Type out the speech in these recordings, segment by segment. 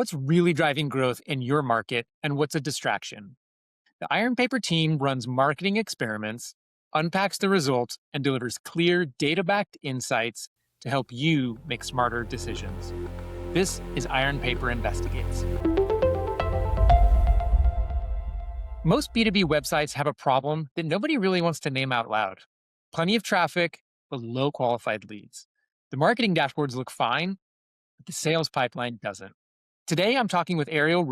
What's really driving growth in your market and what's a distraction? The Iron Paper team runs marketing experiments, unpacks the results, and delivers clear, data backed insights to help you make smarter decisions. This is Iron Paper Investigates. Most B2B websites have a problem that nobody really wants to name out loud: plenty of traffic, but low qualified leads. The marketing dashboards look fine, but the sales pipeline doesn't. Today, I'm talking with Ariel,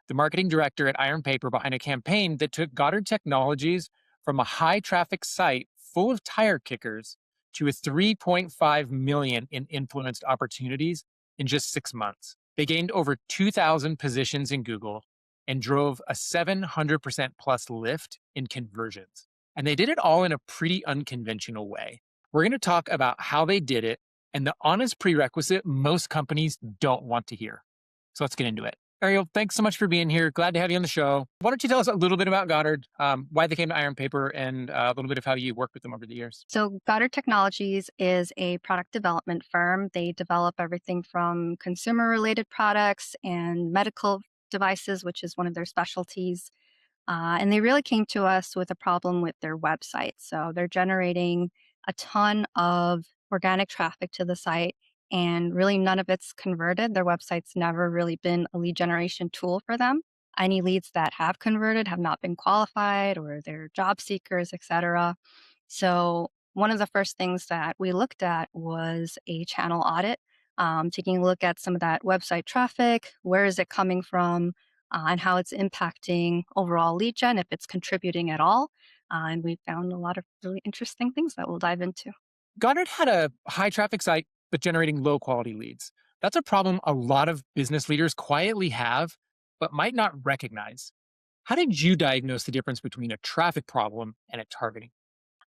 the marketing director at Iron Paper, behind a campaign that took Goddard Technologies from a high traffic site full of tire kickers to a 3.5 million in influenced opportunities in just 6 months. They gained over 2,000 positions in Google and drove a 700% plus lift in conversions. And they did it all in a pretty unconventional way. We're going to talk about how they did it and the honest prerequisite most companies don't want to hear. So let's get into it. Ariel, thanks so much for being here. Glad to have you on the show. Why don't you tell us a little bit about Goddard, why they came to Iron Paper, and a little bit of how you worked with them over the years? So, Goddard Technologies is a product development firm. They develop everything from consumer related products and medical devices, which is one of their specialties. And they really came to us with a problem with their website. So, they're generating a ton of organic traffic to the site, and really none of it's converted. Their website's never really been a lead generation tool for them. Any leads that have converted have not been qualified, or they're job seekers, etc. So, one of the first things that we looked at was a channel audit, taking a look at some of that website traffic, where is it coming from, and how it's impacting overall lead gen, if it's contributing at all. And we found a lot of really interesting things that we'll dive into. Goddard had a high traffic site, but generating low quality leads. That's a problem a lot of business leaders quietly have, but might not recognize. How did you diagnose the difference between a traffic problem and a targeting?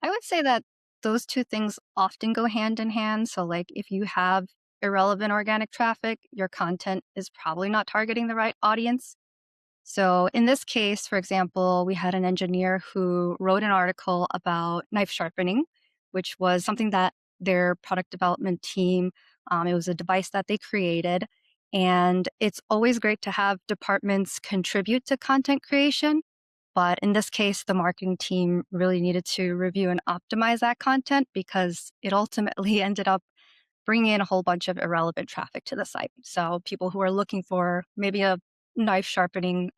I would say that those two things often go hand in hand. So, like, if you have irrelevant organic traffic, your content is probably not targeting the right audience. So, in this case, for example, we had an engineer who wrote an article about knife sharpening, which was something that their product development team, it was a device that they created. And it's always great to have departments contribute to content creation. But in this case, the marketing team really needed to review and optimize that content because it ultimately ended up bringing in a whole bunch of irrelevant traffic to the site. So people who are looking for maybe a knife sharpening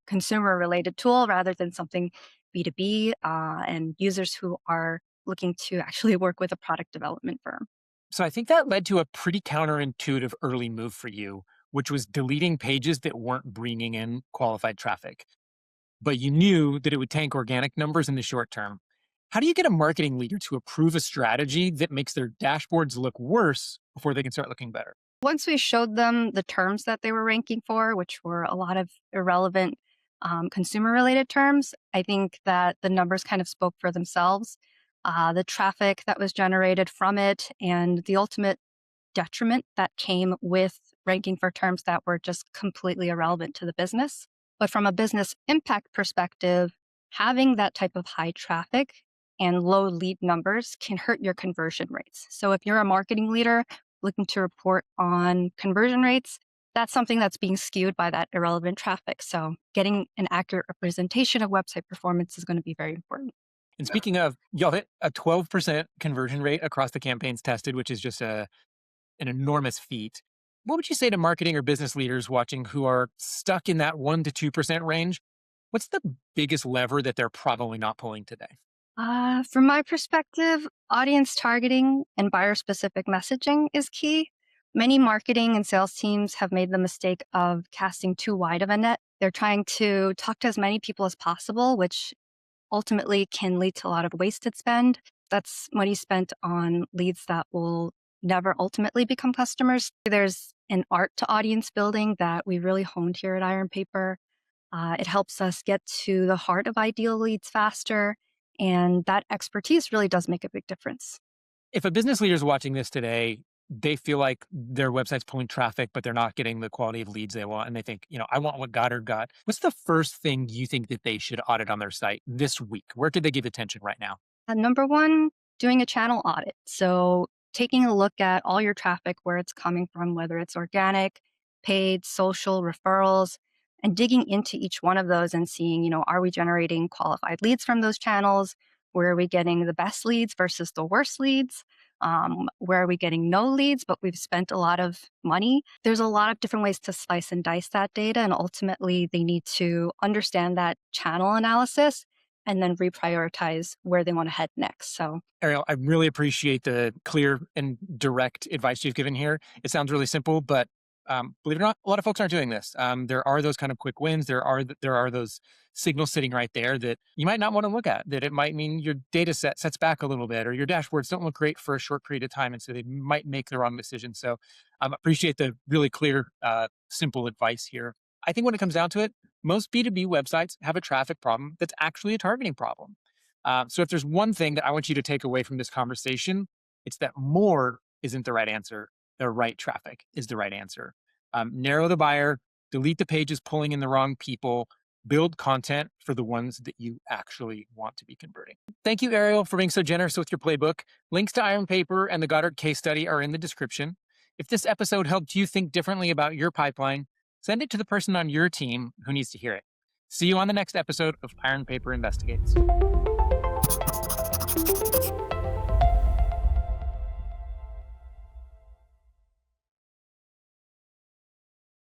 consumer related tool rather than something B2B, and users who are looking to actually work with a product development firm. So I think that led to a pretty counterintuitive early move for you, which was deleting pages that weren't bringing in qualified traffic. But you knew that it would tank organic numbers in the short term. How do you get a marketing leader to approve a strategy that makes their dashboards look worse before they can start looking better? Once we showed them the terms that they were ranking for, which were a lot of irrelevant consumer related terms, I think that the numbers kind of spoke for themselves. The traffic that was generated from it and the ultimate detriment that came with ranking for terms that were just completely irrelevant to the business. But from a business impact perspective, having that type of high traffic and low lead numbers can hurt your conversion rates. So if you're a marketing leader looking to report on conversion rates, that's something that's being skewed by that irrelevant traffic. So getting an accurate representation of website performance is going to be very important. And speaking of, y'all hit a 12% conversion rate across the campaigns tested, which is just an enormous feat. What would you say to marketing or business leaders watching who are stuck in that 1% to 2% range? What's the biggest lever that they're probably not pulling today? From my perspective, audience targeting and buyer specific messaging is key. Many marketing and sales teams have made the mistake of casting too wide of a net. They're trying to talk to as many people as possible, which ultimately can lead to a lot of wasted spend. That's money spent on leads that will never ultimately become customers. There's an art to audience building that we really honed here at Iron Paper. It helps us get to the heart of ideal leads faster, and that expertise really does make a big difference. If a business leader is watching this today, they feel like their website's pulling traffic, but they're not getting the quality of leads they want. And they think, I want what Goddard got. What's the first thing you think that they should audit on their site this week? Where could they give attention right now? Number one, doing a channel audit. So taking a look at all your traffic, where it's coming from, whether it's organic, paid, social, referrals, and digging into each one of those and seeing, are we generating qualified leads from those channels? Where are we getting the best leads versus the worst leads? Where are we getting no leads, but we've spent a lot of money? There's a lot of different ways to slice and dice that data. And ultimately, they need to understand that channel analysis and then reprioritize where they want to head next. So, Ariel, I really appreciate the clear and direct advice you've given here. It sounds really simple, but believe it or not, a lot of folks aren't doing this. There are those kind of quick wins. There are those signals sitting right there that you might not want to look at. That it might mean your data set sets back a little bit, or your dashboards don't look great for a short period of time, and so they might make the wrong decision. So, appreciate the really clear, simple advice here. I think when it comes down to it, most B2B websites have a traffic problem that's actually a targeting problem. So if there's one thing that I want you to take away from this conversation, it's that more isn't the right answer. The right traffic is the right answer. Narrow the buyer, delete the pages pulling in the wrong people, build content for the ones that you actually want to be converting. Thank you, Ariel, for being so generous with your playbook. Links to Iron Paper and the Goddard case study are in the description. If this episode helped you think differently about your pipeline, send it to the person on your team who needs to hear it. See you on the next episode of Iron Paper Investigates.